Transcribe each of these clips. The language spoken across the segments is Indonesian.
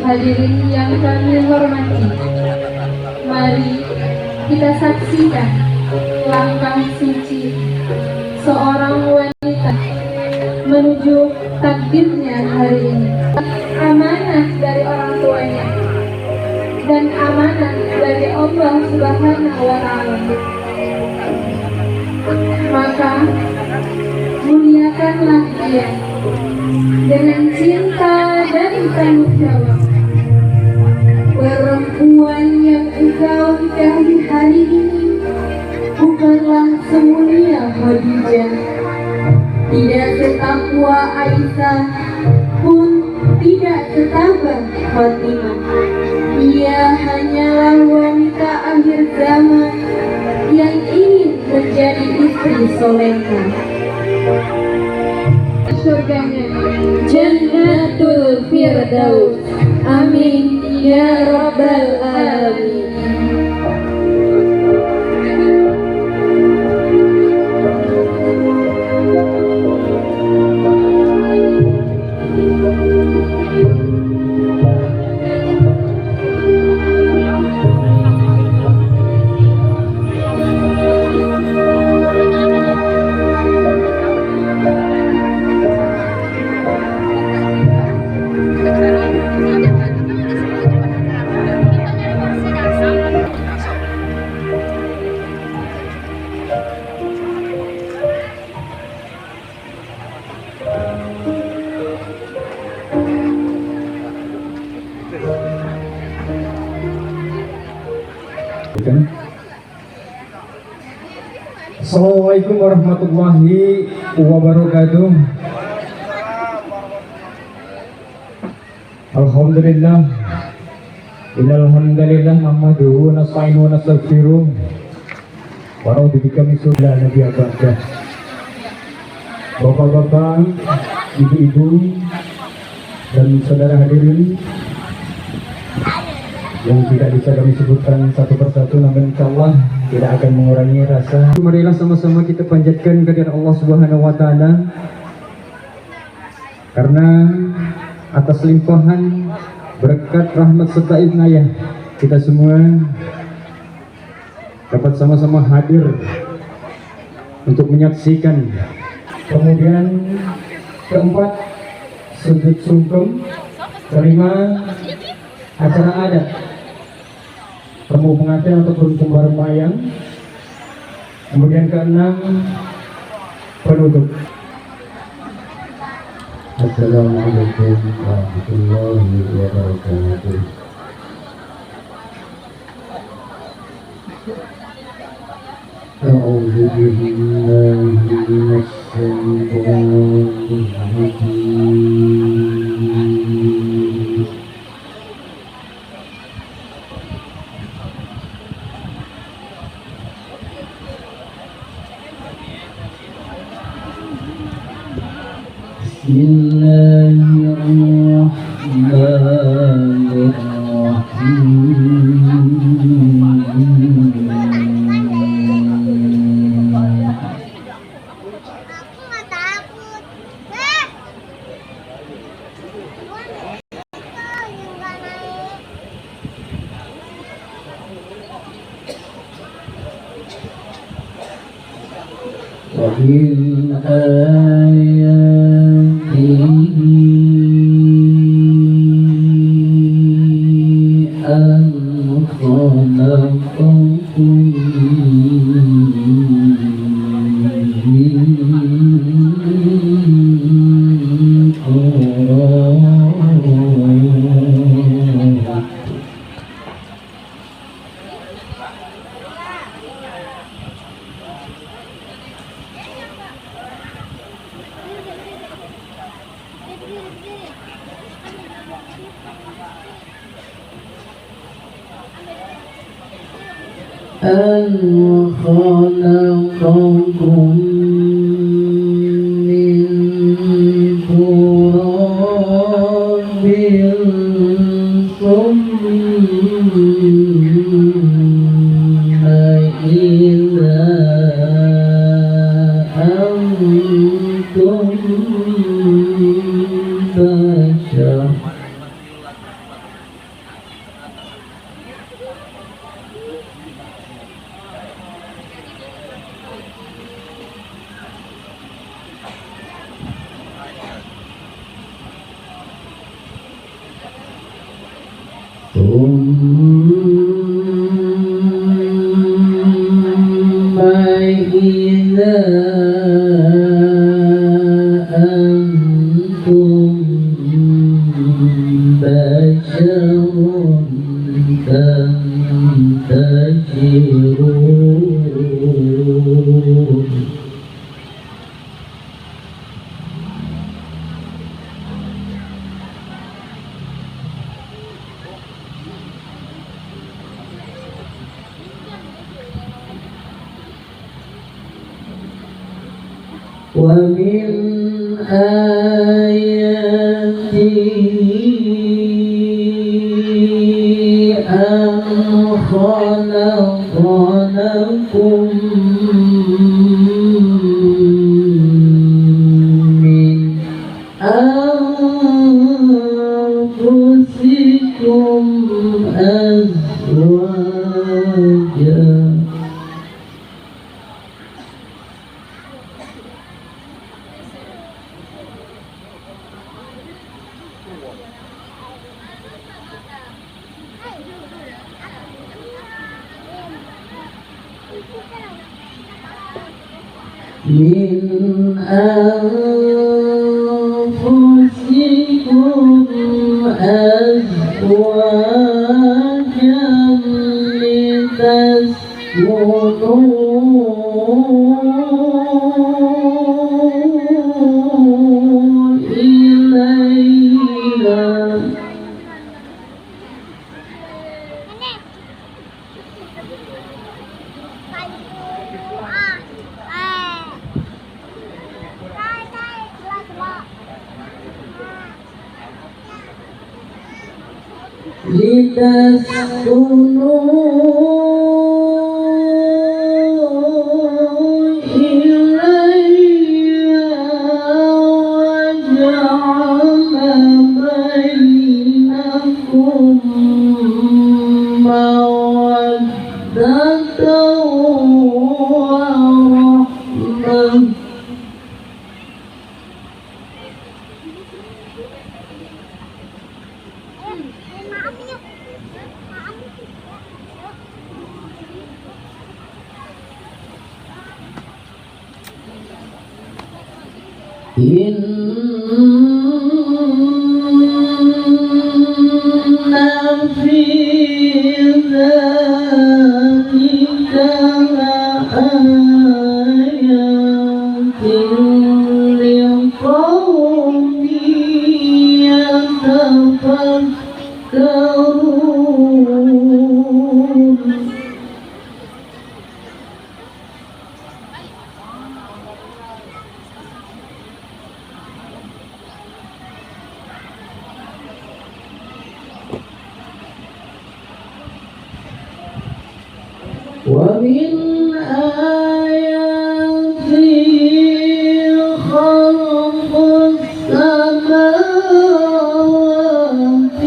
Hadirin yang kami hormati, mari kita saksikan langkah suci seorang wanita menuju takdirnya hari ini. Amanah dari orang tuanya dan amanah dari Allah Subhanahu wa Ta'ala. Maka muliakanlah dia dengan cinta dan tanggung jawab. Perempuan yang engkau nikahi hari ini bukanlah semulia Khadijah, tidak setakwa Aisyah, pun tidak setabah Fatimah. Ia hanyalah wanita akhir zaman yang ingin menjadi istri soleha. Surganya Jannatul Firdaus. Amin ya Rabbal Alamin. Assalamualaikum warahmatullahi wabarakatuh. Alhamdulillah, innal hamdalillah nahmaduhu wa nasta'inuhu wa nastaghfiruh wa na'udzu bika min syururi anfusina. Bapak-bapak, ibu-ibu, dan saudara hadirin yang tidak bisa kami sebutkan satu persatu, namun insyaallah tidak akan mengurangi rasa. Marilah sama-sama kita panjatkan kehadirat Allah Subhanahu wa Ta'ala, karena atas limpahan berkat rahmat serta inayah kita semua dapat sama-sama hadir untuk menyaksikan. Kemudian keempat, sujud sungkem. Kelima, acara adat temu pengantin ataupun kembar mayang. Kemudian keenam, penutup. Assalamualaikum warahmatullahi wabarakatuh. A'udzu billahi minasy syaithanir rajim. ومن آياته أن خلقكم من تراب أن خلقكم من تراب ثم إذا أنتم بشر ومن آياته أن خلق لكم من أنفسكم أزواجا من أنفسكم أزواجا لتسكنوا إليها لتسكنوا إليها وجعل بينكم مودة ورحمة إن في ذلك لآيات لقوم يتفكرون ومن آياته خلق السماوات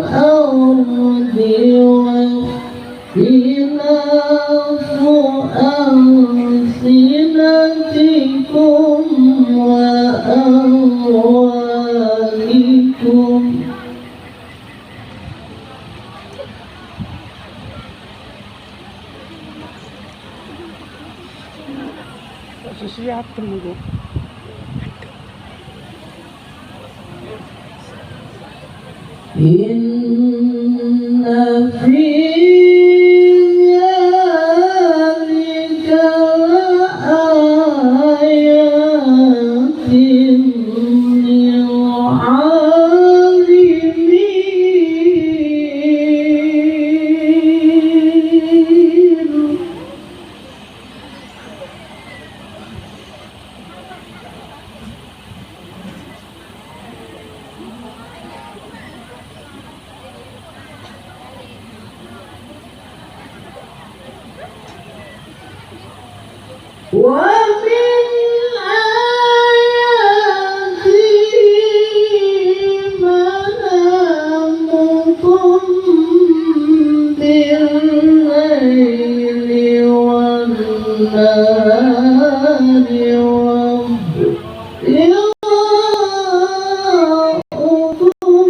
والأرض واختلاف ألسنتكم وألوانكم إن في ذلك لآيات للعالمين ومن آياته منامكم بالليل والنهار وابتغاؤكم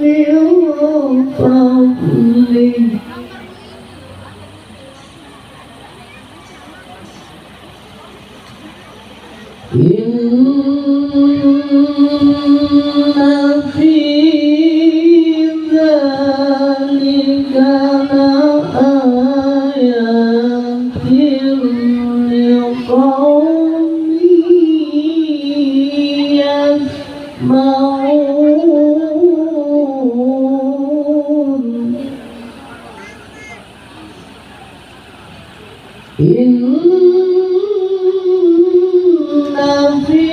من فضله Inna fi dzalika laayatin liqaumin yasma'un. Inna fi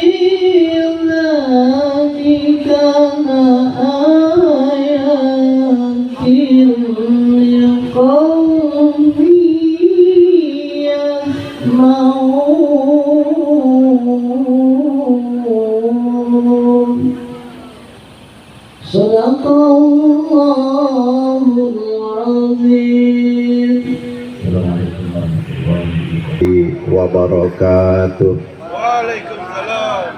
dzalika laayatin liqaumin yasma'un. Shadaqallahul azim. Assalamualaikum warahmatullahi wabarakatuh. Waalaikumsalam.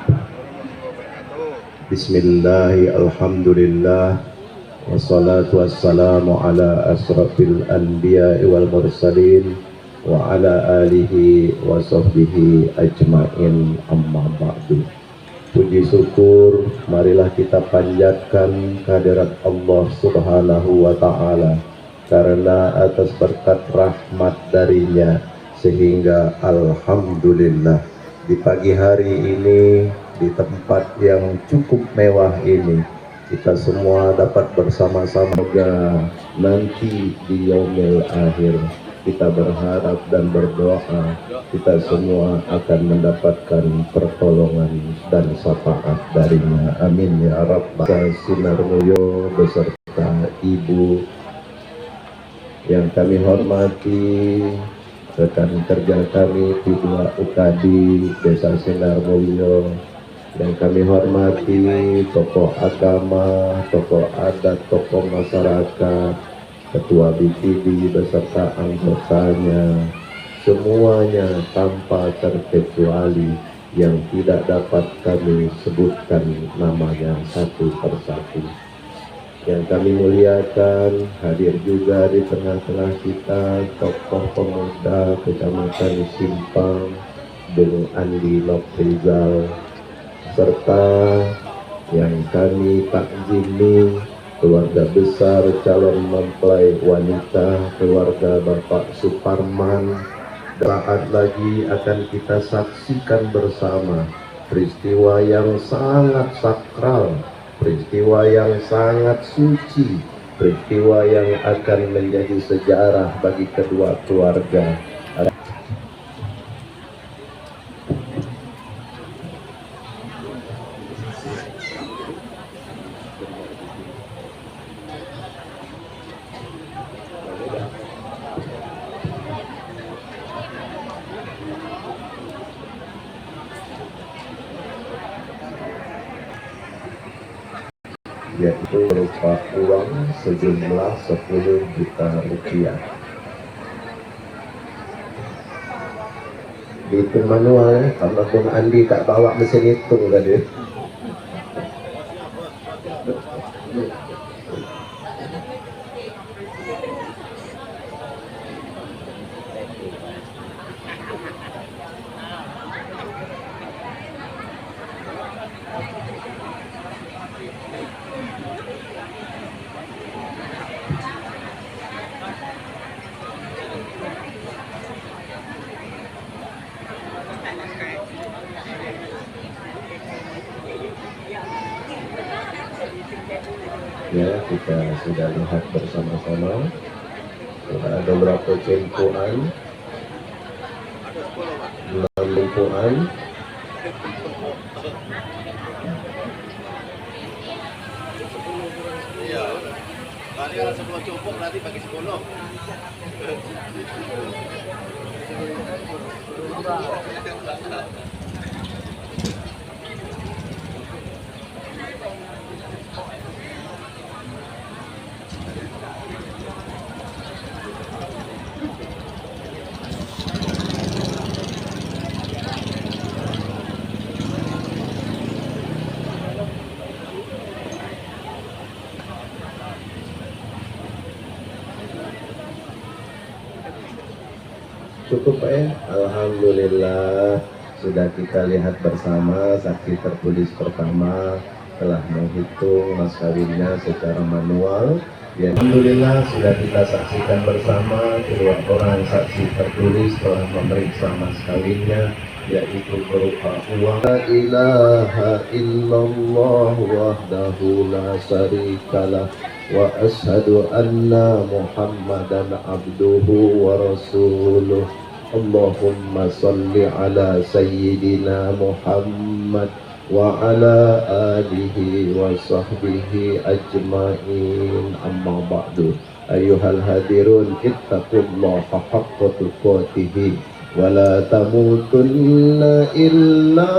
Bismillahi alhamdulillah wassalatu wassalamu ala asrafil anbiya'i wal mursalin wa ala alihi wa sahbihi ajma'in, amma ba'du. Puji syukur marilah kita panjatkan kehadirat Allah subhanahu wa ta'ala, karena atas berkat rahmat darinya sehingga alhamdulillah di pagi hari ini, di tempat yang cukup mewah ini, kita semua dapat bersama-sama. Semoga nanti di yaumil akhir kita berharap dan berdoa kita semua akan mendapatkan pertolongan dan syafaat darinya, amin ya rabbal sinar mulyo beserta ibu yang kami hormati, rekan kerja kami di 2 UKD Desa Sinar Mulyo yang kami hormati, tokoh agama, tokoh adat, tokoh masyarakat, ketua BPD beserta anggotanya, semuanya tanpa terkecuali yang tidak dapat kami sebutkan namanya satu persatu. Yang kami muliakan, hadir juga di tengah-tengah kita tokoh pemuda Kecamatan Simpang, Bung Andi Noprizal, serta yang kami takzimi keluarga besar calon mempelai wanita, keluarga Bapak Suparman. Saat lagi akan kita saksikan bersama peristiwa yang sangat sakral, peristiwa yang sangat suci, peristiwa yang akan menjadi sejarah bagi kedua keluarga. Yaitu berupa uang sejumlah 10 juta rupiah. Dihitung manual, karena Bung Andi tak bawa mesin hitung tadi. Ya, kita sudah lihat bersama-sama ada berapa cempuan, 6 lempuan. Iya. Tadi kalau 10 cukup berarti bagi 10. Cukup Pak ya? Alhamdulillah. Sudah kita lihat bersama, saksi tertulis pertama telah menghitung mas kawinnya secara manual. Ya, alhamdulillah sudah kita saksikan bersama kedua orang saksi tertulis telah memeriksa mas kawinnya, yaitu berupa uang. La ilaha illallah wahdahu la syarikalah wa ashhadu anna muhammadan abduhu wa rasuluh. Allahumma salli ala sayyidina Muhammad wa ala alihi wa sahbihi ajma'in, amma ba'du. Ayyuhal hadirun, ittaqullaha haqqa tuqatih wa la tamutunna illa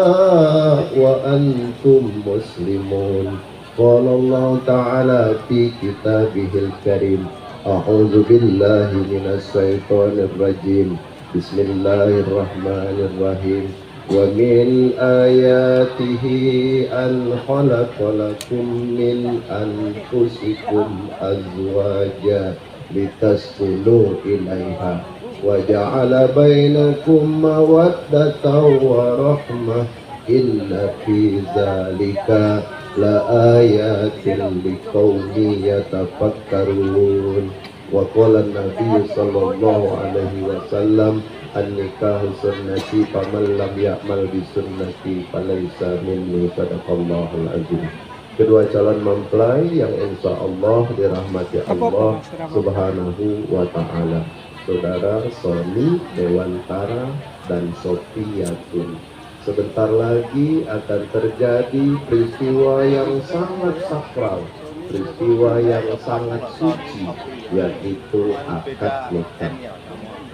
wa antum muslimun. Qala Allah ta'ala fi kitabihil karim, a'udzu billahi minasy syaithanir rajim. Bismillahirrahmanirrahim. Wa min ayatihi an khalaqa lakum min anfusikum azwaja litaskunu ilaiha wa ja'ala bainakum mawaddatan wa rahmah, inna fi dzalika la ayatin liqaumin yatafakkarun. Wa qala an-nabiy sallallahu alaihi wasallam, an-nikahu sunnati faman lam ya'mal bi sunnati falaysa minni, sadaqallahul azim. Kedua calon mempelai yang insya Allah dirahmati Allah subhanahu wa ta'ala, saudara Sony Dewantara dan Sofiatun. Sebentar lagi akan terjadi peristiwa yang sangat sakral, peristiwa yang sangat suci, yaitu akad nikah.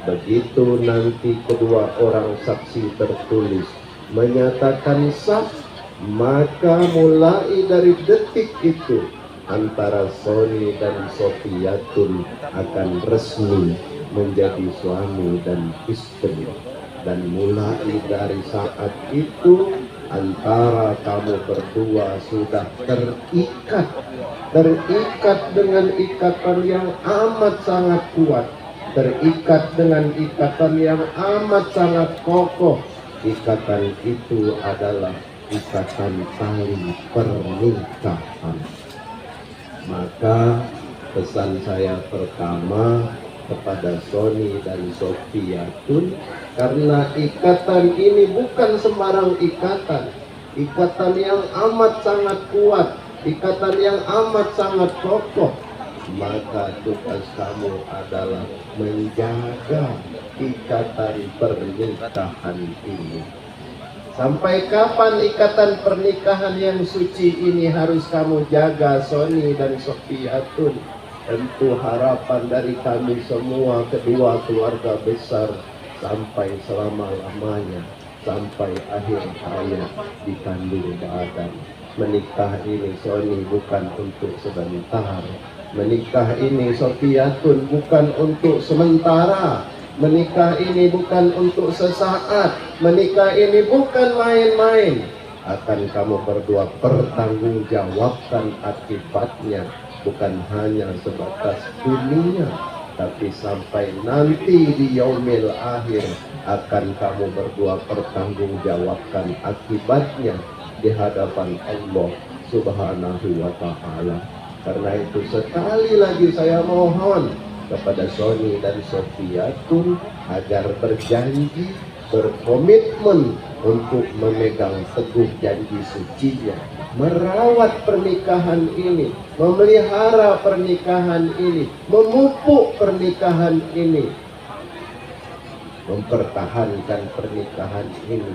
Begitu nanti kedua orang saksi tertulis menyatakan sah, maka mulai dari detik itu antara Sony dan Sofiatun akan resmi menjadi suami dan istri. Dan mulai dari saat itu antara kamu berdua sudah terikat dengan ikatan yang amat sangat kuat, terikat dengan ikatan yang amat sangat kokoh. Ikatan itu adalah ikatan tali pernikahan. Maka pesan saya pertama kepada Sony dan Sofiatun, karena ikatan ini bukan sembarang ikatan, ikatan yang amat sangat kuat, ikatan yang amat sangat kokoh, maka tugas kamu adalah menjaga ikatan pernikahan ini. Sampai kapan ikatan pernikahan yang suci ini harus kamu jaga, Sony dan Sofiatun? Tentu harapan dari kami semua, kedua keluarga besar, sampai selama-lamanya, sampai akhir hayat di kandung badan. Menikah ini Sony bukan untuk sebentar, menikah ini Sofiatun bukan untuk sementara, menikah ini bukan untuk sesaat, menikah ini bukan main-main. Akan kamu berdua pertanggungjawabkan akibatnya, bukan hanya sebatas dunia, tapi sampai nanti di yaumil akhir akan kamu berdua pertanggungjawabkan akibatnya di hadapan Allah subhanahu wa ta'ala. Karena itu sekali lagi saya mohon kepada Sony dan Sofiatun agar berjanji, berkomitmen untuk memegang teguh janji sucinya, merawat pernikahan ini, memelihara pernikahan ini, memupuk pernikahan ini, mempertahankan pernikahan ini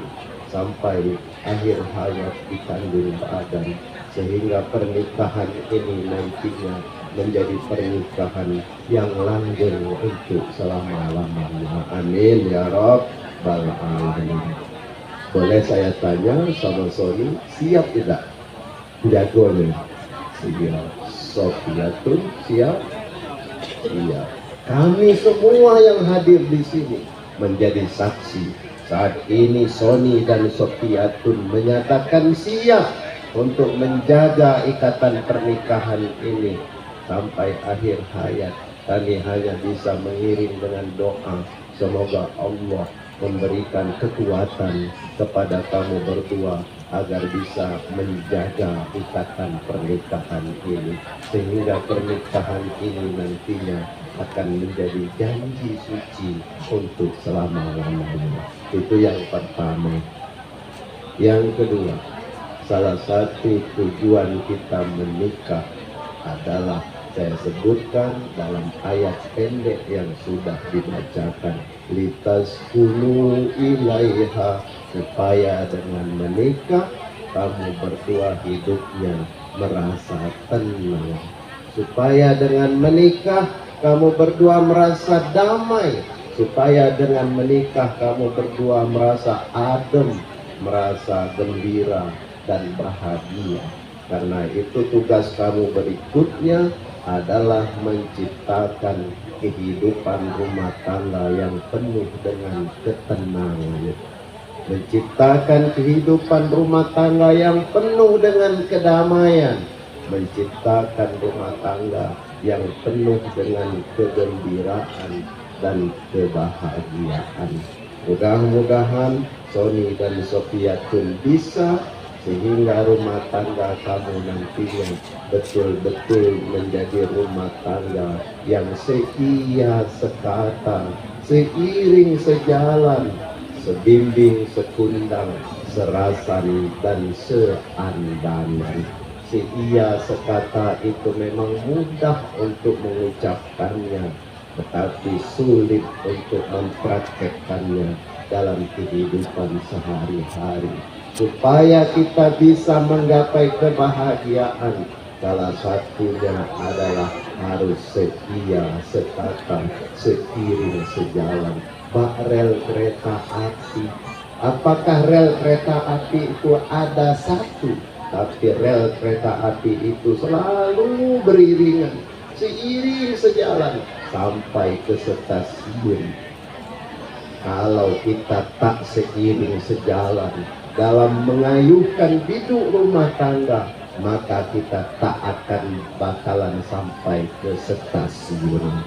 sampai akhir hayat di kandung badan, sehingga pernikahan ini nantinya menjadi pernikahan yang langgeng untuk selama-lamanya. Amin ya Rabbal alamin. Boleh saya tanya sama Sony, siap tidak? Jagonya siap. Sofiatun siap? Siap. Kami semua yang hadir di sini menjadi saksi. Saat ini Sony dan Sofiatun menyatakan siap untuk menjaga ikatan pernikahan ini sampai akhir hayat. Kami hanya bisa mengiring dengan doa, semoga Allah memberikan kekuatan kepada kamu berdua agar bisa menjaga ikatan pernikahan ini, sehingga pernikahan ini nantinya akan menjadi janji suci untuk selama-lamanya. Itu yang pertama. Yang kedua, salah satu tujuan kita menikah adalah saya sebutkan dalam ayat pendek yang sudah dibacakan, litaskunu ilaiha, supaya dengan menikah kamu berdua hidupnya merasa tenang, supaya dengan menikah kamu berdua merasa damai, supaya dengan menikah kamu berdua merasa adem, merasa gembira dan bahagia. Karena itu tugas kamu berikutnya adalah menciptakan kehidupan rumah tangga yang penuh dengan ketenangan, menciptakan kehidupan rumah tangga yang penuh dengan kedamaian, menciptakan rumah tangga yang penuh dengan kegembiraan dan kebahagiaan. Mudah-mudahan Sony dan Sophia pun bisa, sehingga rumah tangga kamu nantinya betul-betul menjadi rumah tangga yang seia sekata, seiring sejalan, sebimbing sekundang, serasan dan seandanan. Seia sekata itu memang mudah untuk mengucapkannya, tetapi sulit untuk mempraktekkannya dalam kehidupan sehari-hari. Supaya kita bisa menggapai kebahagiaan, salah satunya adalah harus setia sekata, seiring sejalan. Bak rel kereta api, apakah rel kereta api itu ada satu? Tapi rel kereta api itu selalu beriringan, seiring sejalan sampai ke stasiun. Kalau kita tak seiring sejalan dalam mengayuhkan biduk rumah tangga, maka kita tak akan bakalan sampai ke stasiun.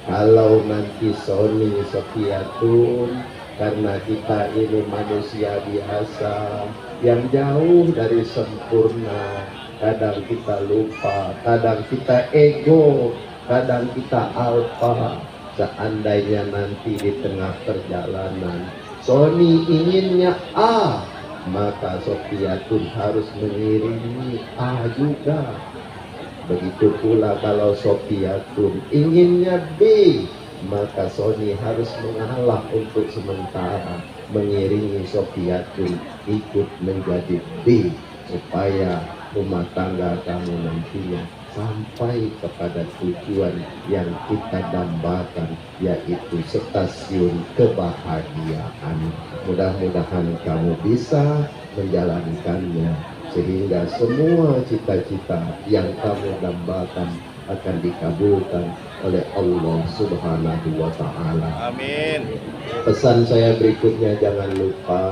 Kalau nanti Sony Sophia tun, karena kita ini manusia biasa yang jauh dari sempurna, kadang kita lupa, kadang kita ego, kadang kita alpa. Seandainya nanti di tengah perjalanan Sony inginnya A, maka Sophia pun harus mengiringi A juga. Begitu pula kalau Sophia pun inginnya B, maka Sony harus mengalah untuk sementara, mengiringi Sophia pun ikut menjadi B, supaya rumah tangga kamu nantinya sampai kepada tujuan yang kita dambakan, yaitu stasiun kebahagiaan. Mudah-mudahan kamu bisa menjalankannya, sehingga semua cita-cita yang kamu dambakan akan dikabulkan oleh Allah Subhanahu wa Ta'ala. Amin. Pesan saya berikutnya, jangan lupa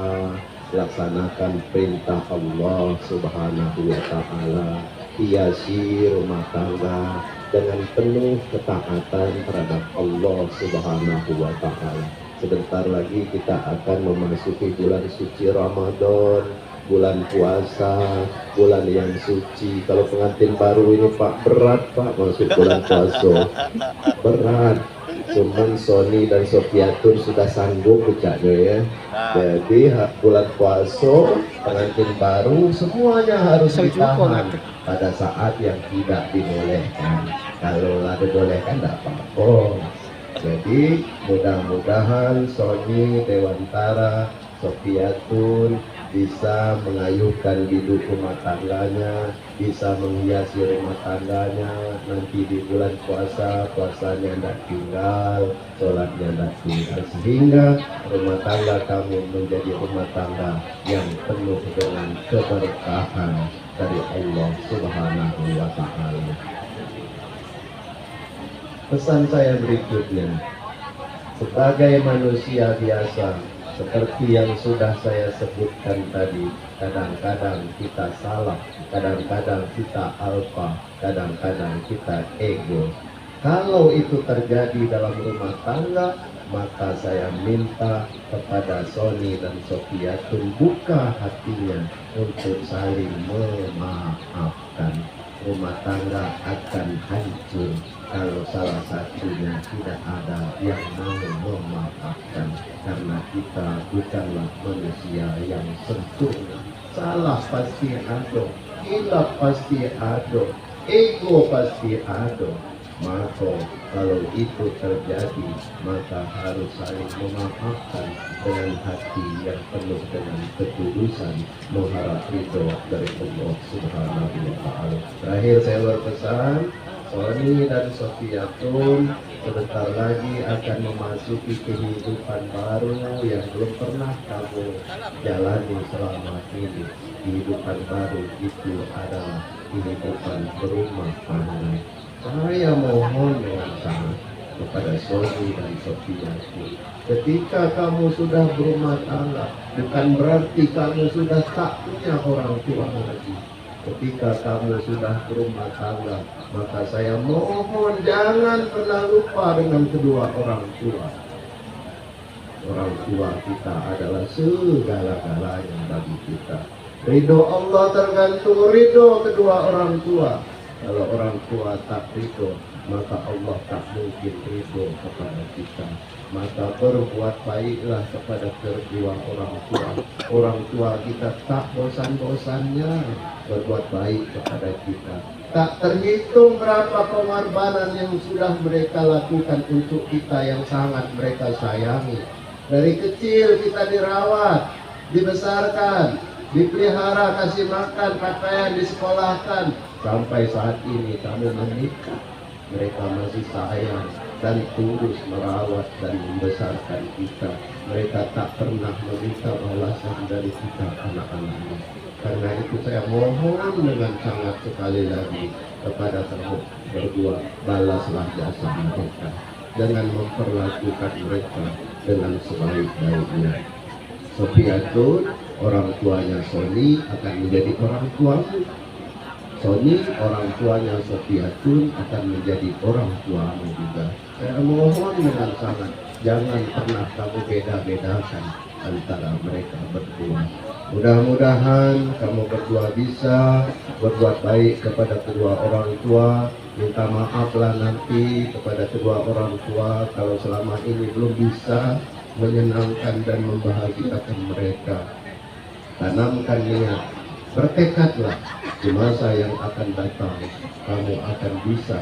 laksanakan perintah Allah Subhanahu wa Ta'ala, hiasi rumah tangga dengan penuh ketaatan terhadap Allah Subhanahu wa Ta'ala. Sebentar lagi kita akan memasuki bulan suci Ramadan, bulan puasa, bulan yang suci. Kalau pengantin baru ini Pak, berat Pak masuk bulan puasa, berat. Cuman Sony dan Sophia Tun sudah sanggup ucapnya ya. Jadi bulan puasa, pengantin baru semuanya harus ditahan pada saat yang tidak dibolehkan. Kalau ada dibolehkan tidak apa-apa. Jadi mudah-mudahan Sony, Dewantara, Sophia Tun bisa mengayuhkan hidup rumah tangganya, bisa menghiasi rumah tangganya. Nanti di bulan puasa, puasanya tidak tinggal, sholatnya tidak tinggal, sehingga rumah tangga kamu menjadi rumah tangga yang penuh dengan keberkahan dari Allah Subhanahu wa Ta'ala. Pesan saya berikutnya, sebagai manusia biasa, seperti yang sudah saya sebutkan tadi, kadang-kadang kita salah, kadang-kadang kita alfa, kadang-kadang kita ego. Kalau itu terjadi dalam rumah tangga, maka saya minta kepada Sony dan Sofiatun buka hatinya untuk saling memaafkan. Rumah tangga akan hancur kalau salah satunya tidak ada yang mau memaafkan, karena kita bukanlah manusia yang sempurna. Salah pasti ada, hilaf pasti ada, ego pasti ada. Maka kalau itu terjadi, maka harus saling memaafkan dengan hati yang penuh dengan ketulusan, mengharap ridho dari Allah Subhanahu wa Ta'ala. Terakhir saya berpesan, Sony dan Sofiatun sebentar lagi akan memasuki kehidupan baru yang belum pernah kamu jalani selama ini. Kehidupan baru itu adalah kehidupan berumah tangga. Saya mohon dengan sangat kepada Sony dan Sofiatun, ketika kamu sudah berumah tangga, bukan berarti kamu sudah tak punya orang tua lagi. Ketika kamu sudah berumah tangga, maka saya mohon jangan pernah lupa dengan kedua orang tua. Orang tua kita adalah segala-galanya bagi kita. Ridho Allah tergantung ridho kedua orang tua. Kalau orang tua tak ridho, maka Allah tak mungkin ridho kepada kita. Maka berbuat baiklah kepada kedua orang tua. Orang tua kita tak bosan-bosannya berbuat baik kepada kita. Tak terhitung berapa pengorbanan yang sudah mereka lakukan untuk kita yang sangat mereka sayangi. Dari kecil kita dirawat, dibesarkan, dipelihara, kasih makan, pakaian, disekolahkan. Sampai saat ini kamu menikah, mereka masih sayang dan tulus merawat dan membesarkan kita. Mereka tak pernah meminta balasan dari kita anak-anaknya. Karena itu saya mohon dengan sangat sekali lagi kepada kamu berdua, balaslah jasa mereka dengan memperlakukan mereka dengan sebaik-baiknya. Sofiatun, orang tuanya Sony akan menjadi orang tuamu. Sony, orang tuanya Sofiatun akan menjadi orang tuamu juga. Saya mohon dengan sangat, jangan pernah kamu beda-bedakan antara mereka berdua. Mudah-mudahan kamu berdua bisa berbuat baik kepada kedua orang tua. Minta maaflah nanti kepada kedua orang tua kalau selama ini belum bisa menyenangkan dan membahagiakan mereka. Tanamkan niat, bertekadlah di masa yang akan datang kamu akan bisa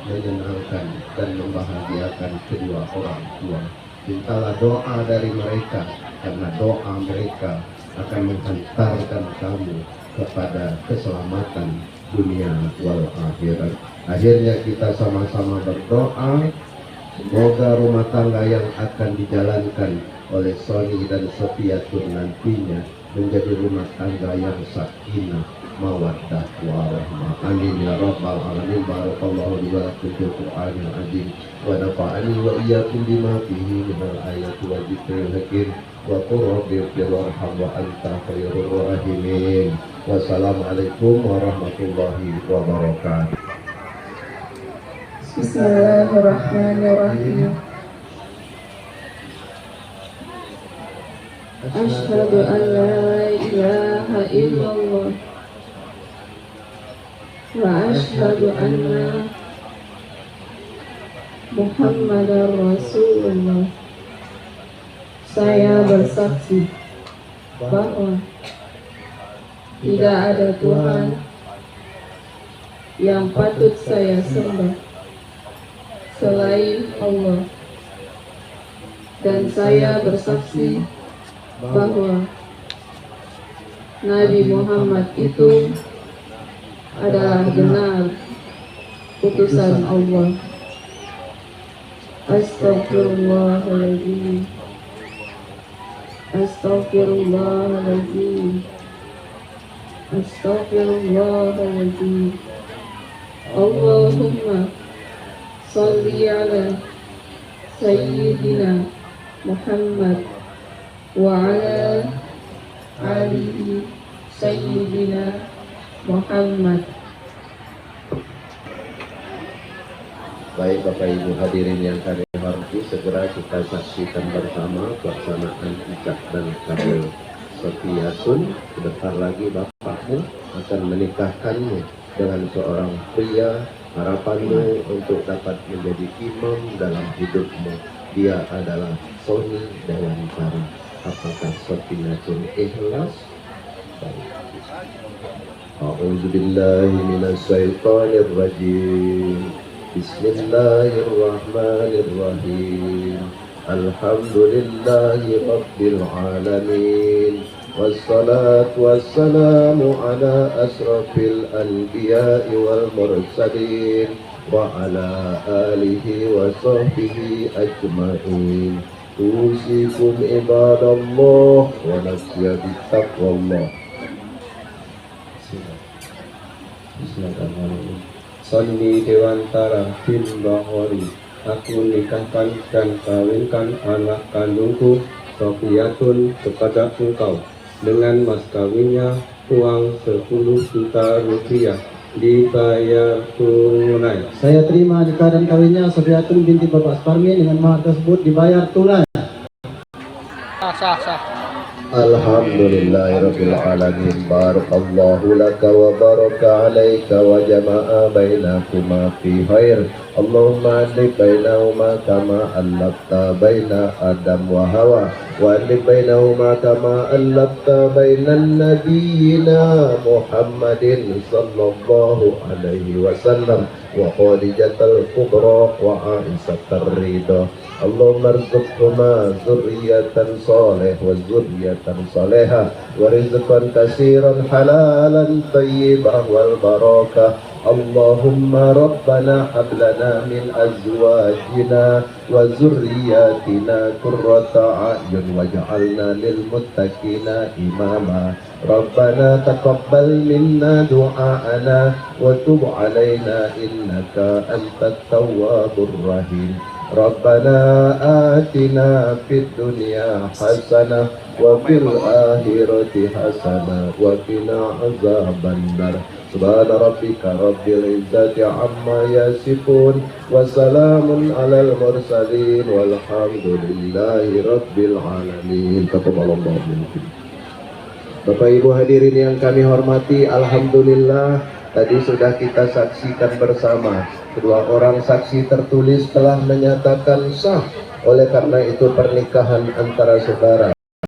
menyenangkan dan membahagiakan kedua orang tua. Mintalah doa dari mereka, karena doa mereka akan menghantarkan kamu kepada keselamatan dunia wal akhirat. Akhirnya kita sama-sama berdoa, semoga rumah tangga yang akan dijalankan oleh Sony dan Sofiatun nantinya menjadi rumah tangga yang sakinah, mawaddah warahmah. Amin ya rabbal alamin. Barakallahu li wa lakum fil Qur'anil azim wa nafa'ani wa iyyakum bima fihi minal ayati wa dzikril hakim wa qur rabbi irhamhum wa anta khairur rahimin. Wassalamualaikum warahmatullahi wabarakatuh. Bismillahirrahmanirrahim. Asyhadu an la ilaha illallah wa asyhadu anna Muhammadar Rasulullah. Saya bersaksi bahwa tidak ada Tuhan yang patut saya sembah selain Allah, dan saya bersaksi bahwa Nabi Muhammad itu adalah benar utusan Allah. Astagfirullahaladzim. Astagfirullahaladzim. Astagfirullahaladzim. Allahumma salli ala Sayyidina Muhammad wa ala alihi Sayyidina Muhammad. Baik Bapak Ibu hadirin yang kami hormati, segera kita saksikan bersama pelaksanaan ijab dan kabul Sofiyatun. Sebentar lagi bapakmu akan menikahkanmu dengan seorang pria. Harapanmu untuk dapat menjadi imam dalam hidupmu, dia adalah Sony Dewantara. Apakah Sofiyatun ikhlas? A'udzubillahi minasyaitonirrajim. Bismillahirrahmanirrahim. Alhamdulillahi rabbil alamin. Wassalatu wassalamu ala asrafil anbiya'i wal mursalin wa ala alihi wa sahbihi ajma'in. Usikum ibadallah wa nafsiya bittaqwallah. Bismillahirrahmanirrahim. Sony Dewantara bin Bahori, aku nikahkan dan kawinkan anak kandungku Sofiyatun kepada engkau dengan mas kawinnya uang 10 juta rupiah dibayar tunai. Saya terima nikah dan kawinnya Sofiyatun binti Bapak Sparmi dengan mahar tersebut dibayar tunai. Alhamdulillahirabbil alamin. Barakallahu laka wa baraka alayka wa jama'a bainakuma fi khair. Allahumma alif bainahuma kama allafta baina Adam wa Hawa wa alif bainahuma kama allafta bainan nabiyyina Muhammadin sallallahu alaihi wasallam wa Khadijatul Kubra wa Aisyah Ridha. Allahumma arzuqhuma dzurriyyatan salih wa dzurriyyatan salihah wa rizqan katsiran halalan thayyibah wal barakah. Allahumma rabbana hab lana min azwajina wa dzurriyyatina qurrata a'yun waj'alna lil muttaqina imama. Rabbana taqabbal minna du'aana wa tub 'alaina innaka antat tawwabur rahim. Rabbana atina fid dunya hasanah wa fil akhirati hasanah wa qina azabannar. Subhana rabbika rabbil izzati amma yasifun wa salamun alal mursalin walhamdulillahi rabbil alamin. Taqabbalallahu minkum. Bapak Ibu hadirin yang kami hormati, alhamdulillah tadi sudah kita saksikan bersama. Kedua orang saksi tertulis telah menyatakan sah. Oleh karena itu pernikahan antara saudara